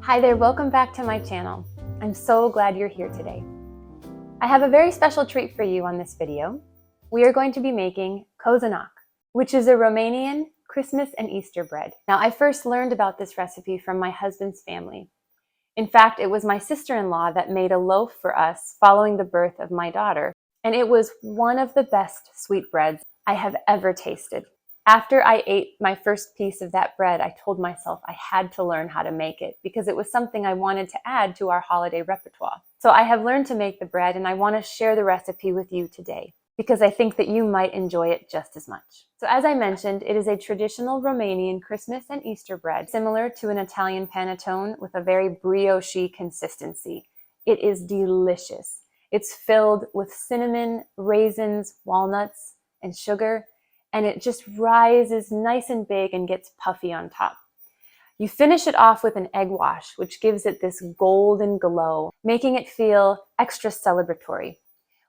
Hi there, welcome back to my channel. I'm so glad you're here today. I have a very special treat for you on this video. We are going to be making Cozonac, which is a Romanian Christmas and Easter bread. Now, I first learned about this recipe from my husband's family. In fact, it was my sister-in-law that made a loaf for us following the birth of my daughter, and it was one of the best sweetbreads I have ever tasted. After I ate my first piece of that bread, I told myself I had to learn how to make it because it was something I wanted to add to our holiday repertoire. So I have learned to make the bread, and I want to share the recipe with you today because I think that you might enjoy it just as much. So as I mentioned, it is a traditional Romanian Christmas and Easter bread, similar to an Italian panettone with a very brioche consistency. It is delicious. It's filled with cinnamon, raisins, walnuts, and sugar, and it just rises nice and big and gets puffy on top. You finish it off with an egg wash, which gives it this golden glow, making it feel extra celebratory.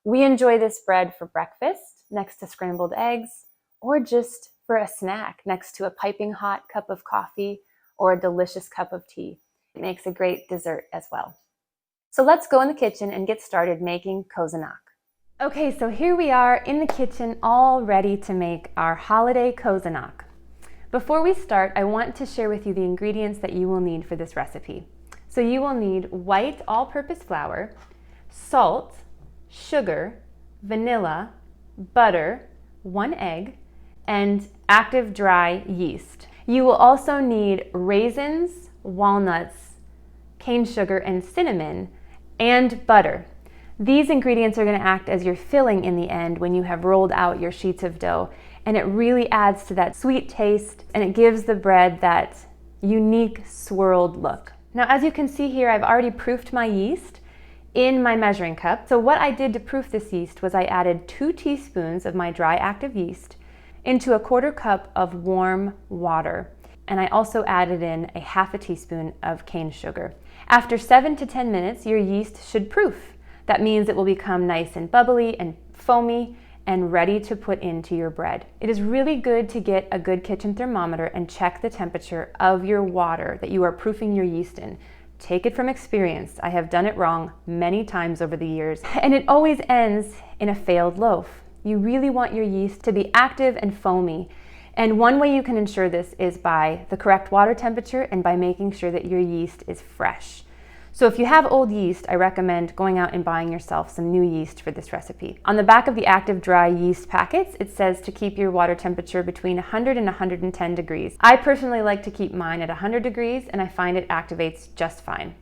We enjoy this bread for breakfast, next to scrambled eggs, or just for a snack next to a piping hot cup of coffee or a delicious cup of tea. It makes a great dessert as well. So let's go in the kitchen and get started making Cozonac. Okay, so here we are in the kitchen, all ready to make our holiday Cozonac. Before we start, I want to share with you the ingredients that you will need for this recipe. So you will need white all-purpose flour, salt, sugar, vanilla, butter, 1 egg, and active dry yeast. You will also need raisins, walnuts, cane sugar, and cinnamon, and butter. These ingredients are going to act as your filling in the end when you have rolled out your sheets of dough, and it really adds to that sweet taste, and it gives the bread that unique swirled look. Now, as you can see here, I've already proofed my yeast in my measuring cup. So what I did to proof this yeast was I added 2 teaspoons of my dry active yeast into a 1/4 cup of warm water, and I also added in a 1/2 teaspoon of cane sugar. After 7 to 10 minutes, your yeast should proof. That means it will become nice and bubbly and foamy and ready to put into your bread. It is really good to get a good kitchen thermometer and check the temperature of your water that you are proofing your yeast in. Take it from experience. I have done it wrong many times over the years, and it always ends in a failed loaf. You really want your yeast to be active and foamy. And one way you can ensure this is by the correct water temperature and by making sure that your yeast is fresh. So if you have old yeast, I recommend going out and buying yourself some new yeast for this recipe. On the back of the active dry yeast packets, it says to keep your water temperature between 100 and 110 degrees. I personally like to keep mine at 100 degrees, and I find it activates just fine.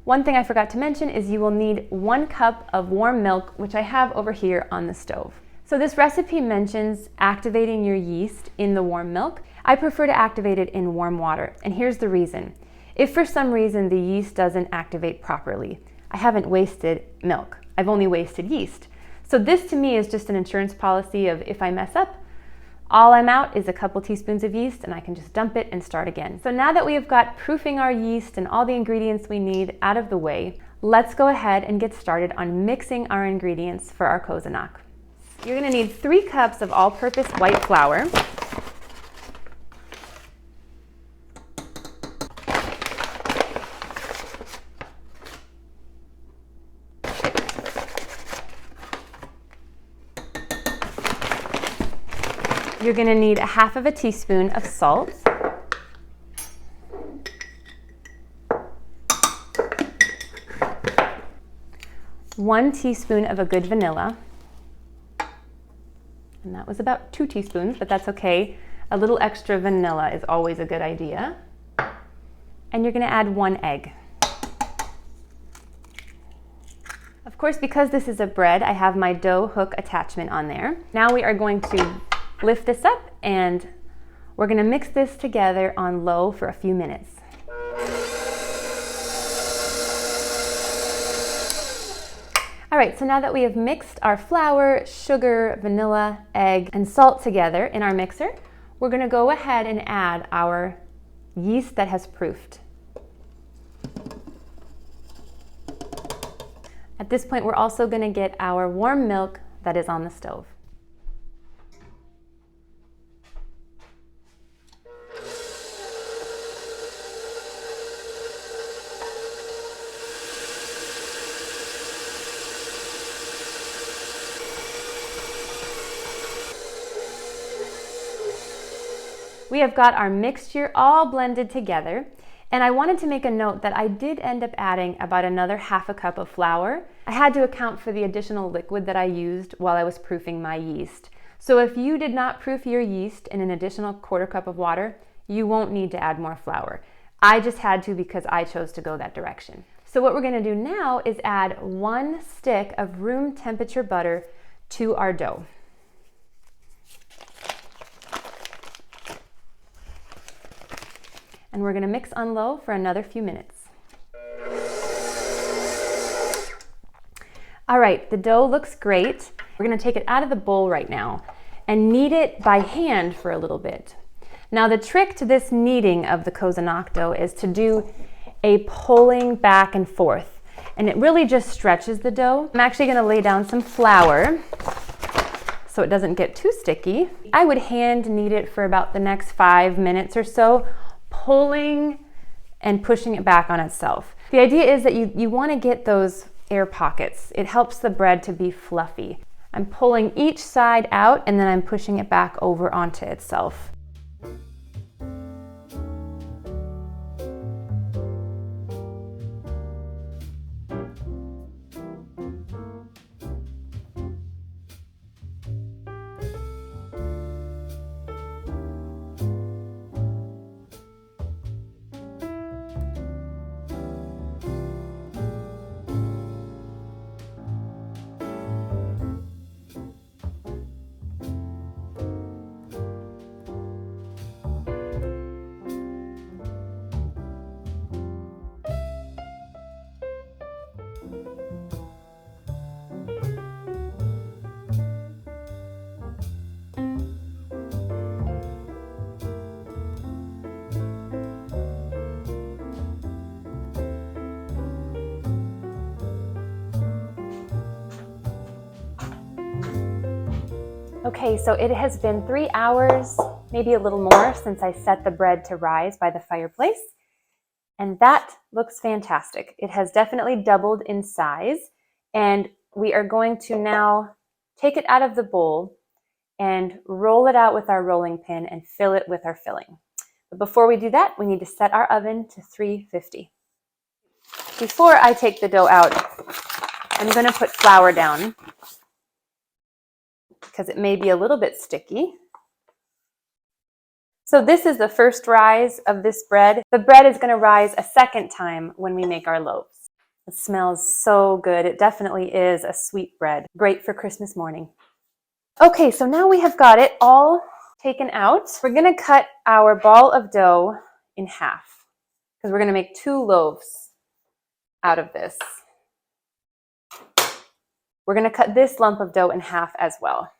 One thing I forgot to mention is you will need 1 cup of warm milk, which I have over here on the stove. So this recipe mentions activating your yeast in the warm milk. I prefer to activate it in warm water, and here's the reason. If for some reason the yeast doesn't activate properly, I haven't wasted milk. I've only wasted yeast. So this to me is just an insurance policy of if I mess up, all I'm out is a couple teaspoons of yeast and I can just dump it and start again. So now that we have got proofing our yeast and all the ingredients we need out of the way, let's go ahead and get started on mixing our ingredients for our Cozonac. You're gonna need 3 cups of all-purpose white flour, 1/2 teaspoon of salt, 1 teaspoon of a good vanilla, and that was about 2 teaspoons, but that's okay. A little extra vanilla is always a good idea. And you're going to add 1 egg. Of course, because this is a bread, I have my dough hook attachment on there. Now we are going to lift this up and we're going to mix this together on low for a few minutes. All right, so now that we have mixed our flour, sugar, vanilla, egg, and salt together in our mixer, we're going to go ahead and add our yeast that has proofed. At this point, we're also going to get our warm milk that is on the stove. We have got our mixture all blended together, and I wanted to make a note that I did end up adding about another half a cup of flour. I had to account for the additional liquid that I used while I was proofing my yeast. So if you did not proof your yeast in an additional quarter cup of water, you won't need to add more flour. I just had to because I chose to go that direction. So what we're going to do now is add 1 stick of room temperature butter to our dough. And we're going to mix on low for another few minutes. All right, the dough looks great. We're going to take it out of the bowl right now and knead it by hand for a little bit. Now the trick to this kneading of the Cozonac dough is to do a pulling back and forth, and it really just stretches the dough. I'm actually going to lay down some flour so it doesn't get too sticky. I would hand knead it for about the next 5 minutes or so, pulling and pushing it back on itself. The idea is that you want to get those air pockets. It helps the bread to be fluffy. I'm pulling each side out and then I'm pushing it back over onto itself. Okay, so it has been 3 hours, maybe a little more, since I set the bread to rise by the fireplace. And that looks fantastic. It has definitely doubled in size. And we are going to now take it out of the bowl and roll it out with our rolling pin and fill it with our filling. But before we do that, we need to set our oven to 350. Before I take the dough out, I'm going to put flour down, because it may be a little bit sticky. So this is the first rise of this bread. The bread is going to rise a second time when we make our loaves. It smells so good. It definitely is a sweet bread. Great for Christmas morning. Okay, so now we have got it all taken out. We're going to cut our ball of dough in half because we're going to make 2 loaves out of this. We're going to cut this lump of dough in half as well.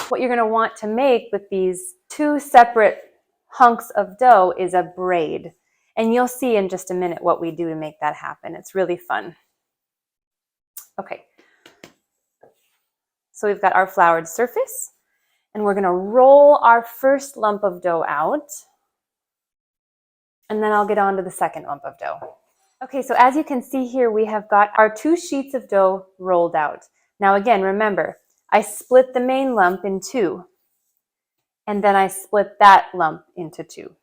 What you're going to want to make with these 2 separate hunks of dough is a braid. And you'll see in just a minute what we do to make that happen. It's really fun. Okay. So we've got our floured surface, and we're going to roll our first lump of dough out. And then I'll get on to the second lump of dough. Okay, so as you can see here, we have got our 2 sheets of dough rolled out. Now again, remember, I split the main lump in 2, and then I split that lump into 2.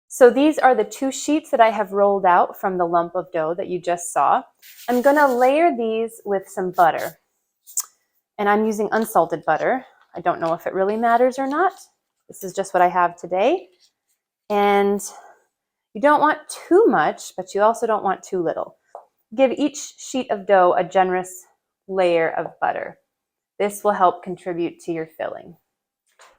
So these are the 2 sheets that I have rolled out from the lump of dough that you just saw. I'm going to layer these with some butter, and I'm using unsalted butter. I don't know if it really matters or not. This is just what I have today, and you don't want too much, but you also don't want too little. Give each sheet of dough a generous layer of butter. This will help contribute to your filling.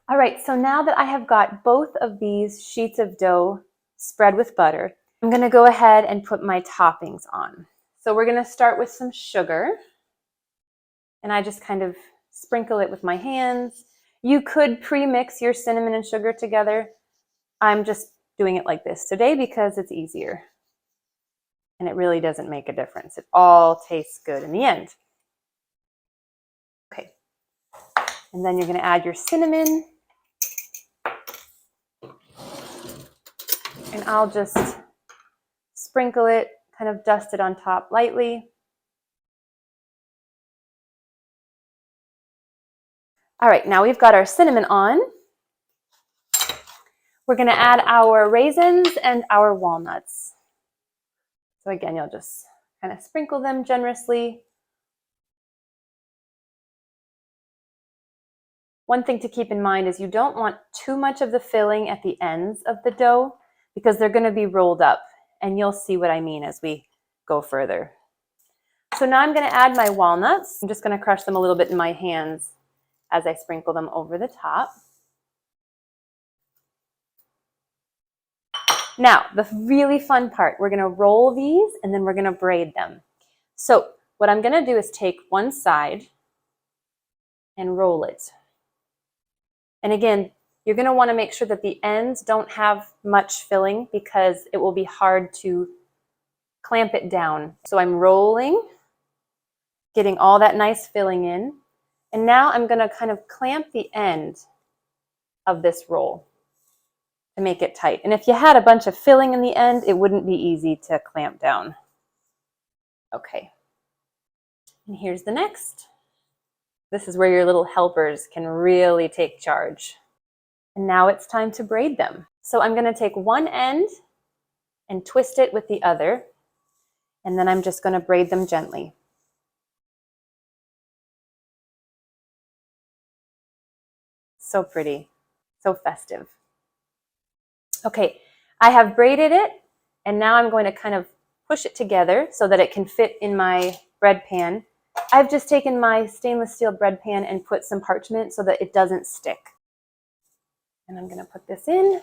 All right, so now that I have got both of these sheets of dough spread with butter, I'm going to go ahead and put my toppings on. So we're going to start with some sugar, and I just kind of sprinkle it with my hands. You could pre-mix your cinnamon and sugar together. I'm just doing it like this today because it's easier, and it really doesn't make a difference. It all tastes good in the end. Okay, and then you're going to add your cinnamon, and I'll just sprinkle it, kind of dust it on top lightly. All right, now we've got our cinnamon on. We're going to add our raisins and our walnuts. So again, you'll just kind of sprinkle them generously. One thing to keep in mind is you don't want too much of the filling at the ends of the dough because they're going to be rolled up, and you'll see what I mean as we go further. So now I'm going to add my walnuts. I'm just going to crush them a little bit in my hands as I sprinkle them over the top. Now, the really fun part, we're going to roll these and then we're going to braid them. So what I'm going to do is take one side and roll it. And again, you're going to want to make sure that the ends don't have much filling because it will be hard to clamp it down. So I'm rolling, getting all that nice filling in. And now I'm going to kind of clamp the end of this roll to make it tight. And if you had a bunch of filling in the end, it wouldn't be easy to clamp down. Okay. And here's the next. This is where your little helpers can really take charge. And now it's time to braid them. So I'm going to take one end and twist it with the other. And then I'm just going to braid them gently. So pretty, so festive. Okay, I have braided it, and now I'm going to kind of push it together so that it can fit in my bread pan. I've just taken my stainless steel bread pan and put some parchment so that it doesn't stick. And I'm going to put this in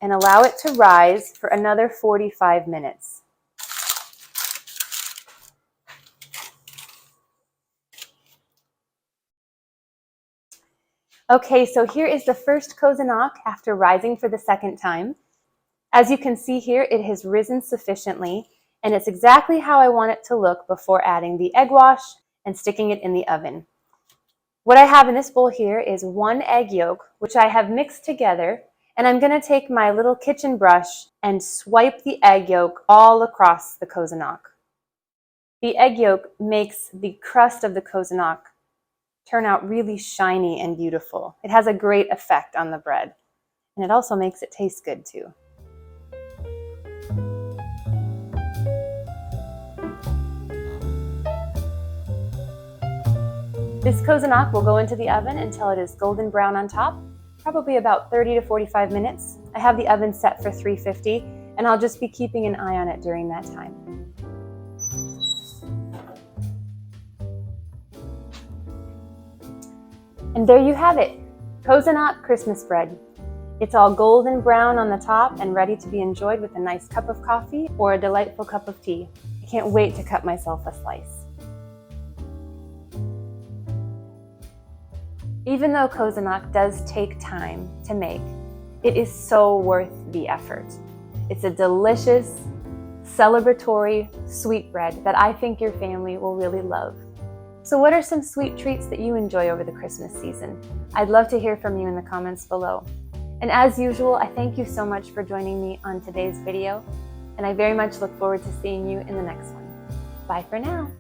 and allow it to rise for another 45 minutes. Okay, so here is the first Cozonac after rising for the second time. As you can see here, it has risen sufficiently, and it's exactly how I want it to look before adding the egg wash and sticking it in the oven. What I have in this bowl here is 1 egg yolk, which I have mixed together, and I'm going to take my little kitchen brush and swipe the egg yolk all across the Cozonac. The egg yolk makes the crust of the Cozonac turn out really shiny and beautiful. It has a great effect on the bread, and it also makes it taste good too. This Cozonac will go into the oven until it is golden brown on top, probably about 30 to 45 minutes. I have the oven set for 350, and I'll just be keeping an eye on it during that time. And there you have it, Cozonac Christmas bread. It's all golden brown on the top and ready to be enjoyed with a nice cup of coffee or a delightful cup of tea. I can't wait to cut myself a slice. Even though Cozonac does take time to make, it is so worth the effort. It's a delicious, celebratory sweetbread that I think your family will really love. So what are some sweet treats that you enjoy over the Christmas season? I'd love to hear from you in the comments below. And as usual, I thank you so much for joining me on today's video, and I very much look forward to seeing you in the next one. Bye for now.